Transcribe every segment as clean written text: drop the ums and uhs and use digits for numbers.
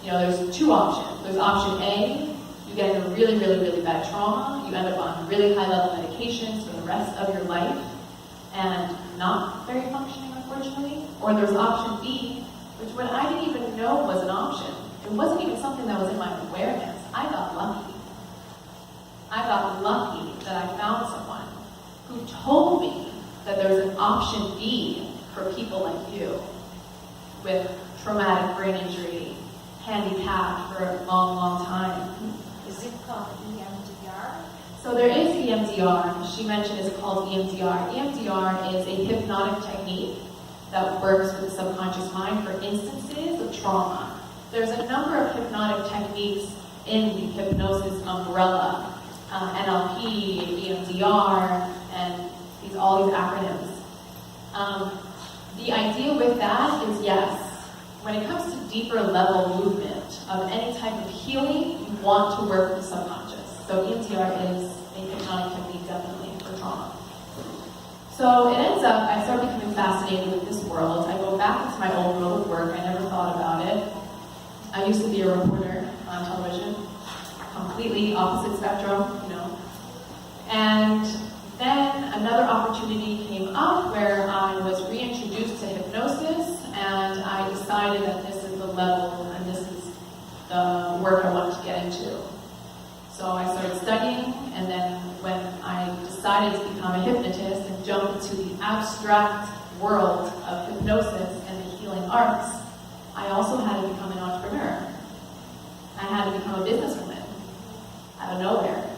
there's two options. There's option A, you get into really, really, really bad trauma, you end up on really high-level medications for the rest of your life, and not very functioning, unfortunately. Or there's option B, which when I didn't even know was an option, it wasn't even something that was in my awareness. I got lucky. I got lucky that I found someone who told me that there's an option B for people like you with traumatic brain injury, handicapped for a long, long time. Is it called EMDR? So there is EMDR. She mentioned it's called EMDR. EMDR is a hypnotic technique that works with the subconscious mind for instances of trauma. There's a number of hypnotic techniques in the hypnosis umbrella, NLP, EMDR, and all these acronyms. The idea with that is, yes, when it comes to deeper level movement of any type of healing, you want to work with the subconscious. So EMDR is a hypnotic technique, definitely, for trauma. So it ends up, I start becoming fascinated with this world. I go back into my old world of work. I never thought about it. I used to be a reporter on television, completely opposite spectrum, And then another opportunity came up where I was reintroduced to hypnosis, and I decided that this is the level and this is the work I wanted to get into. So I started studying, and then when I decided to become a hypnotist and jump into the abstract world of hypnosis and the healing arts, I also had to become an entrepreneur. I had to become a businesswoman out of nowhere.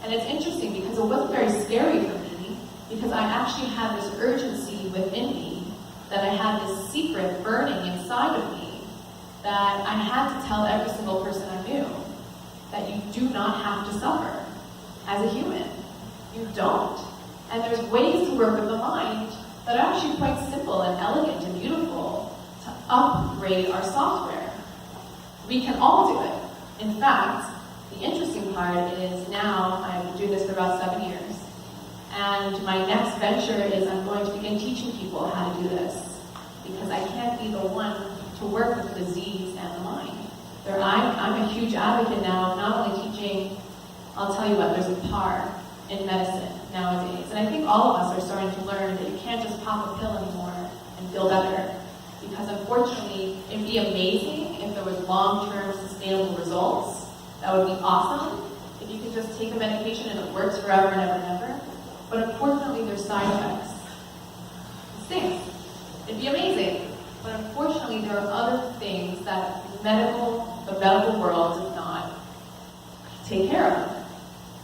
And it's interesting because it wasn't very scary for me, because I actually had this urgency within me, that I had this secret burning inside of me, that I had to tell every single person I knew that you do not have to suffer as a human. You don't. And there's ways to work with the mind that are actually quite simple and elegant and beautiful to upgrade our software. We can all do it. In fact, the interesting part is now I've been doing this for about 7 years, and my next venture is I'm going to begin teaching people how to do this, because I can't be the one to work with disease and the mind. I'm a huge advocate now of not only teaching, I'll tell you what, there's a par in medicine nowadays, and I think all of us are starting to learn that you can't just pop a pill anymore and feel better, because unfortunately it'd be amazing if there was long-term sustainable results. That would be awesome if you could just take a medication and it works forever and ever and ever. But unfortunately, there's side effects. It stinks. It'd be amazing. But unfortunately, there are other things that the medical world does not take care of.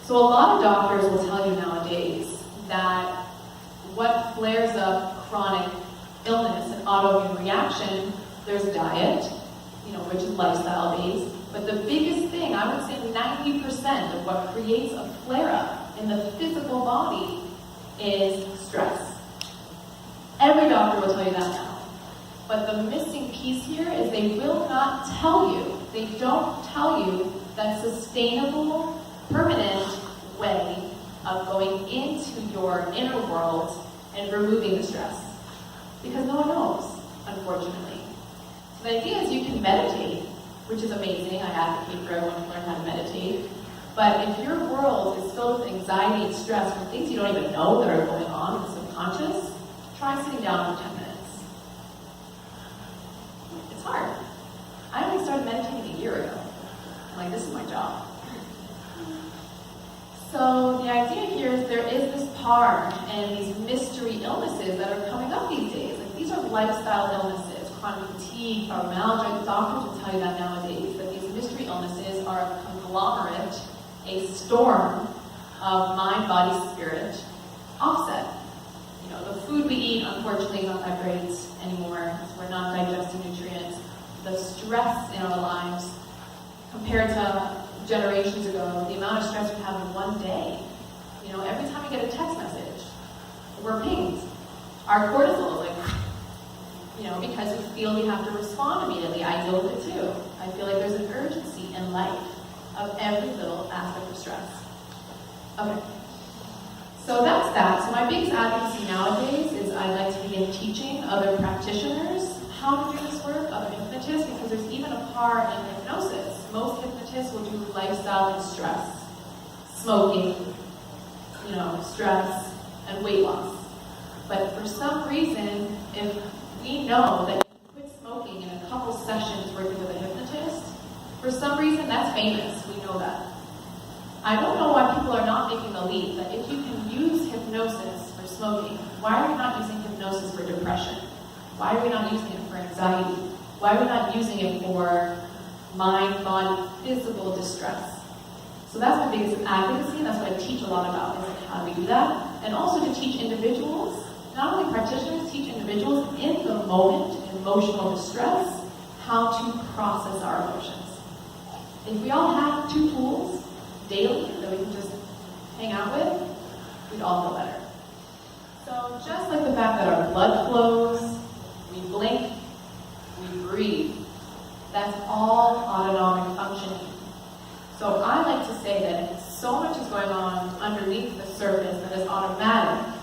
So a lot of doctors will tell you nowadays that what flares up chronic illness and autoimmune reaction, there's diet, which is lifestyle-based. But the biggest thing, I would say 90% of what creates a flare-up in the physical body is stress. Every doctor will tell you that now. But the missing piece here is they will not tell you, they don't tell you that sustainable, permanent way of going into your inner world and removing the stress. Because no one knows, unfortunately. So the idea is you can meditate, which is amazing. I advocate for everyone to learn how to meditate. But if your world is filled with anxiety and stress from things you don't even know that are going on in the subconscious, try sitting down for 10 minutes. It's hard. I only started meditating a year ago. I'm like, this is my job. So the idea here is there is this par and these mystery illnesses that are coming up these days. Like, these are lifestyle illnesses, chronic fatigue, fibromyalgia. Doctors will tell you that nowadays, that these mystery illnesses are a conglomerate, a storm of mind, body, spirit offset. The food we eat, unfortunately, is not that great anymore. We're not digesting nutrients. The stress in our lives, compared to generations ago, the amount of stress we have in one day. Every time we get a text message, we're pinged. Our cortisol is because we feel we have to respond immediately. I deal with it too. I feel like there's an urgency in life of every little aspect of stress. Okay. So that's that. So my biggest advocacy nowadays is I'd like to begin teaching other practitioners how to do this work, other hypnotists, because there's even a par in hypnosis. Most hypnotists will do lifestyle and stress, smoking, stress, and weight loss. But for some reason, if we know that you quit smoking in a couple sessions working with a hypnotist, for some reason that's famous, we know that. I don't know why people are not making the leap that if you can use hypnosis for smoking, why are we not using hypnosis for depression? Why are we not using it for anxiety? Why are we not using it for mind, body, physical distress? So that's my biggest advocacy, and that's what I teach a lot about, is like how do we do that? And also to teach individuals, not only practitioners, teach individuals in the moment, emotional distress, how to process our emotions. If we all have 2 tools daily that we can just hang out with, we'd all feel better. So just like the fact that our blood flows, we blink, we breathe, that's all autonomic functioning. So I like to say that so much is going on underneath the surface that is automatic.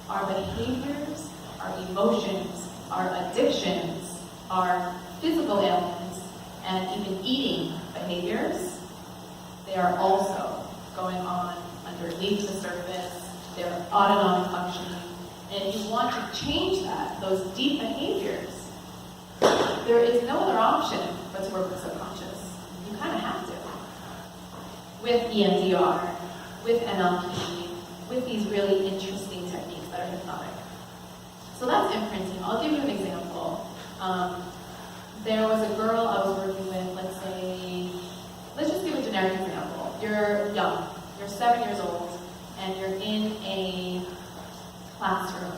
Our behaviors, our emotions, our addictions, our physical ailments, and even eating behaviors, they are also going on underneath the surface. They're autonomic functioning. And if you want to change that, those deep behaviors, there is no other option but to work with subconscious. You kind of have to. With EMDR, with NLP, with these really interesting techniques that are hypnotic. So that's imprinting. I'll give you an example. There was a girl I was working with, let's just give a generic example. You're young, you're 7 years old, and you're in a classroom.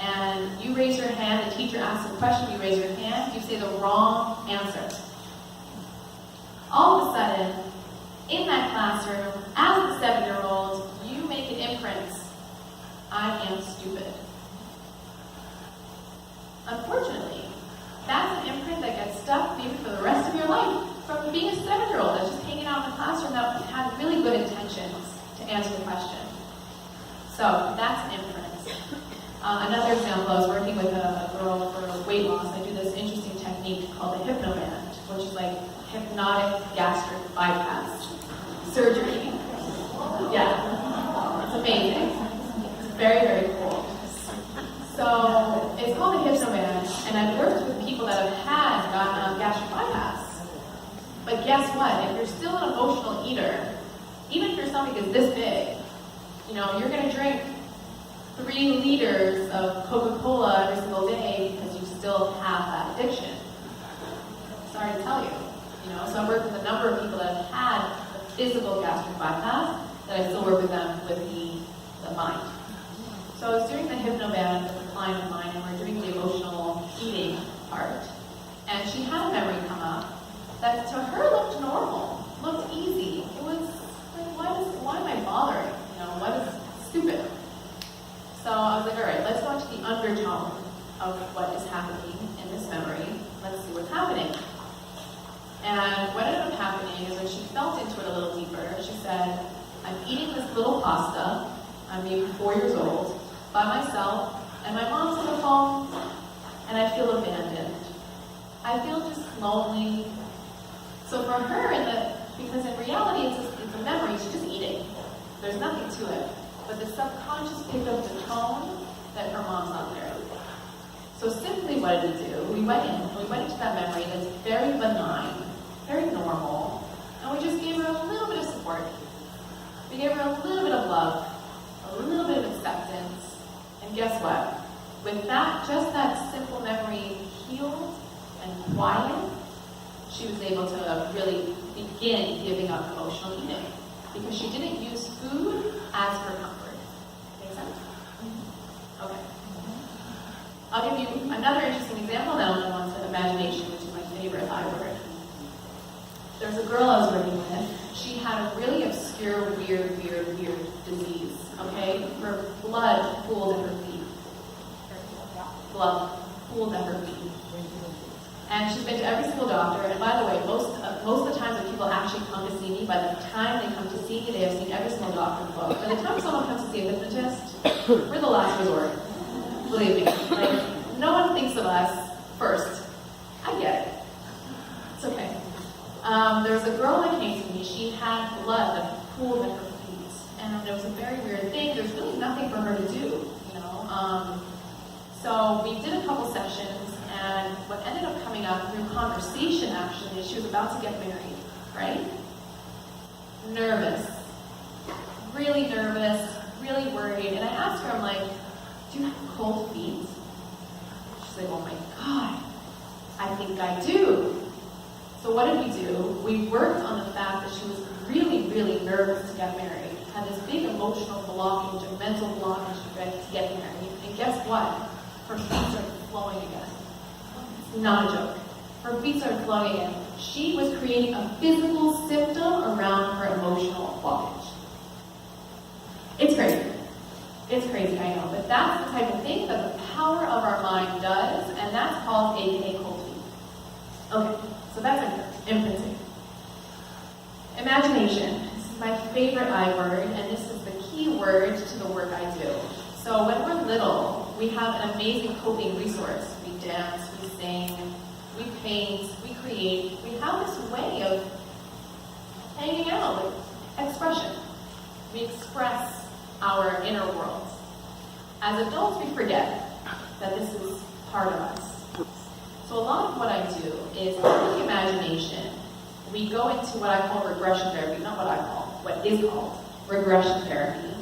And you raise your hand, the teacher asks a question, you raise your hand, you say the wrong answer. All of a sudden, in that classroom, as the 7-year-old, you make an imprint. I am stupid. Unfortunately, that's an imprint that gets stuck maybe for the rest of your life from being a 7-year-old that's just hanging out in the classroom that had really good intentions to answer the question. So that's an imprint. Another example, I was working with a girl for weight loss. I do this interesting technique called the Hypnoband, which is like hypnotic gastric bypass surgery. Yeah, it's amazing. It's very, very cool. So it's called the Hypnoband, and I've worked with people that have had gotten a gastric bypass. But guess what? If you're still an emotional eater, even if your stomach is this big, you're going to drink 3 liters of Coca-Cola every single day because you still have that addiction. Sorry to tell you. So I work with a number of people that have had the physical gastric bypass, that I still work with them with the mind. So I was doing the Hypnoband with a client of mine, and we're doing the emotional eating part. And she had a memory come up that to her looked normal, looked easy. It was like, why am I bothering? What is stupid? So I was like, all right, let's go into the undertone of what is happening in this memory. Let's see what's happening. And what ended up happening is when she felt into it a little deeper, she said, I'm eating this little pasta. I'm maybe 4 years old, by myself, and my mom's on the phone, and I feel abandoned. I feel just lonely. So for her, because in reality it's a memory, she's just eating. There's nothing to it. But the subconscious picked up the tone that her mom's not there. So simply what did we do? We went into that memory that's very benign, very normal, and we just gave her a little bit of support. We gave her a little bit of love, a little bit of acceptance, and guess what? With that, just that simple memory healed and quiet, she was able to really begin giving up emotional eating because she didn't use food as her comfort. Make sense? Okay. I'll give you another interesting example, then I'll go on to imagination, which is my favorite I word. There's a girl I was working with. She had a really obscure, weird disease, okay? Her blood pooled at her feet. Blood pooled at her feet. And she's been to every single doctor, and by the way, most of the times when people actually come to see me, by the time they come to see me, they have seen every single doctor in the book. By the time someone comes to see a hypnotist, we're the last resort. Believe me. No one thinks of us first. I get it. It's There was a girl that came to me. She had blood that pooled at her feet, and it was a very weird thing. There's really nothing for her to do, you know. So we did a couple sessions, and what ended up coming out through conversation actually is she was about to get married, right? Nervous, really worried. And I asked her, I'm like, do you have cold feet? She's like, oh my God, I think I do. So what did we do? We worked on the fact that she was really nervous to get married, had this big emotional blockage, a mental blockage to get married. And guess what? Her feet started flowing again. It's not a joke. Her feet started flowing again. She was creating a physical symptom around her emotional blockage. It's crazy. It's crazy, I know. But that's the type of thing that the power of our mind does, and that's called AKA cold feet. Okay, so that's imprinting. Imagination. This is my favorite I word, and this is the key word to the work I do. So when we're little, we have an amazing coping resource. We dance, we sing, we paint, we create. We have this way of hanging out, like expression. We express our inner world. As adults, we forget that this is part of us. So a lot of what I do is through the imagination, we go into what I call regression therapy, not what is called regression therapy.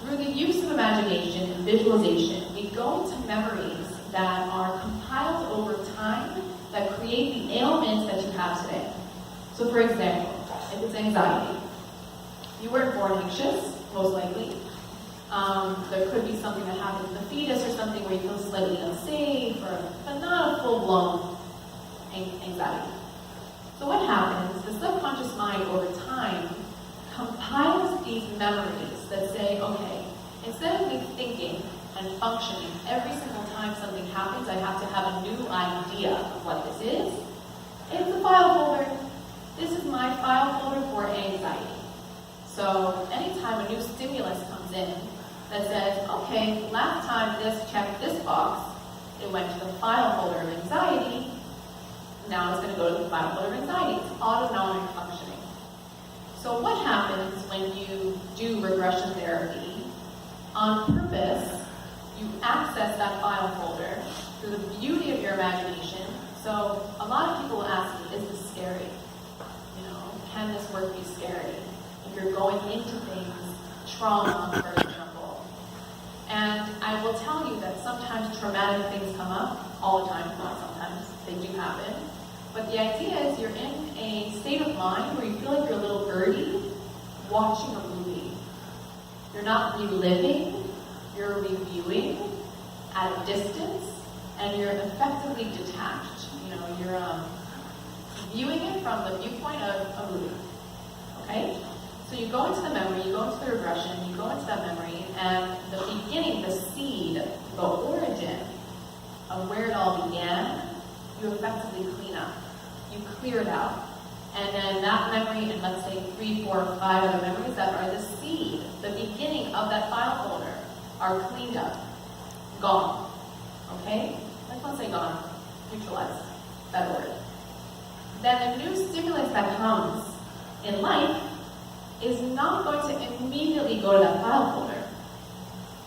Through the use of imagination and visualization, we go into memories that are compiled over time that create the ailments that you have today. So for example, if it's anxiety, you weren't born anxious, most likely. There could be something that happens in the fetus or something where you feel slightly unsafe, but not a full-blown anxiety. So what happens, the subconscious mind over time compiles these memories that say, okay, instead of me thinking and functioning every single time something happens, I have to have a new idea of what this is. It's a file folder. This is my file folder for anxiety. So anytime a new stimulus comes in that says, okay, last time this checked this box, it went to the file folder of anxiety, now it's going to go to the file folder of anxiety. It's autonomic functioning. So what happens when you do regression therapy? On purpose, you access that file folder through the beauty of your imagination. So a lot of people will ask me, is this scary? You know, can this work be scary? If you're going into things, trauma, for example. And I will tell you that sometimes traumatic things come up, all the time, not sometimes, they do happen. But the idea is you're in a state of mind where you feel like you're a little birdie watching a movie. You're not reliving, you're reviewing at a distance, and you're effectively detached. You know, you're viewing it from the viewpoint of a movie. Okay? So you go into the memory, you go into the regression, you go into that memory, and the beginning, the seed, the origin of where it all began, you effectively clean up. You clear it out. And then that memory, and let's say 3, 4, 5 other memories that are the seed, the beginning of that file folder, are cleaned up, gone. Okay? Let's not say gone, neutralized, better word. Then the new stimulus that comes in life is not going to immediately go to that file folder.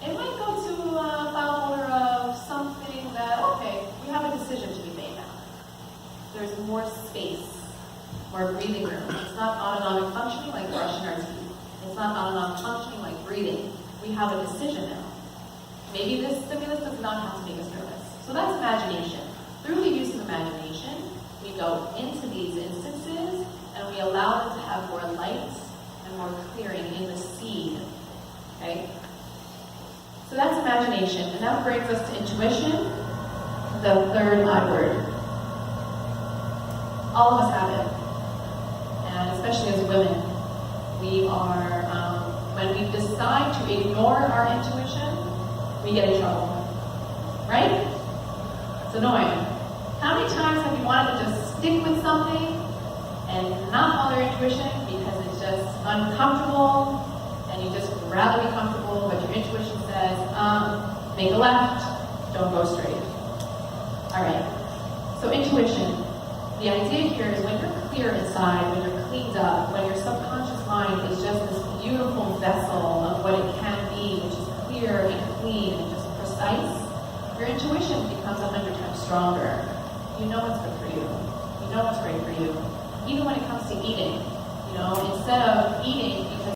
It might go to a file folder of something that, okay, we have a decision to be made now. There's more space, more breathing room. It's not autonomic functioning like brushing our teeth. It's not autonomic functioning like breathing. We have a decision now. Maybe this stimulus does not have to make us nervous. So that's imagination. Through the use of imagination, we go into these instances and we allow them to have more light and more clearing in the seed. Okay? So that's imagination. And that brings us to intuition, the third I word. All of us have it. And especially as women, we are, when we decide to ignore our intuition, we get in trouble. Right? It's annoying. How many times have you wanted to just stick with something and not follow your intuition because it's just uncomfortable and you just would rather be comfortable, but your intuition says, make a left, don't go straight. Alright, so intuition. The idea here is when you're clear inside, when you're cleaned up, when your subconscious mind is just this beautiful vessel of what it can be, which is clear and clean and just precise, your intuition becomes 100 times stronger. You know what's good for you. You know what's great for you. Even when it comes to eating, instead of eating because